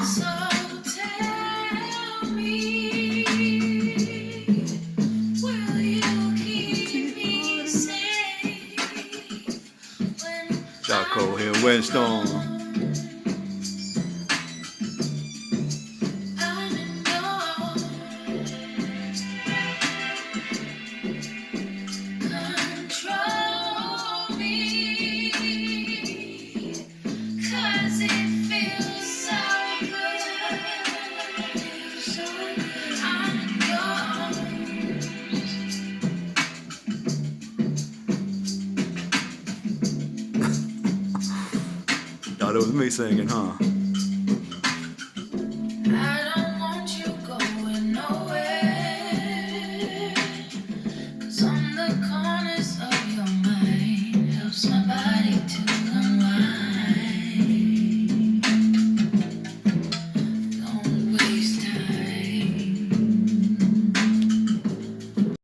So tell me, will you keep me safe when Jocko here, Windstorm. I'm in control me? 'Cause it feels so good. I'm Thought it was me singing, huh?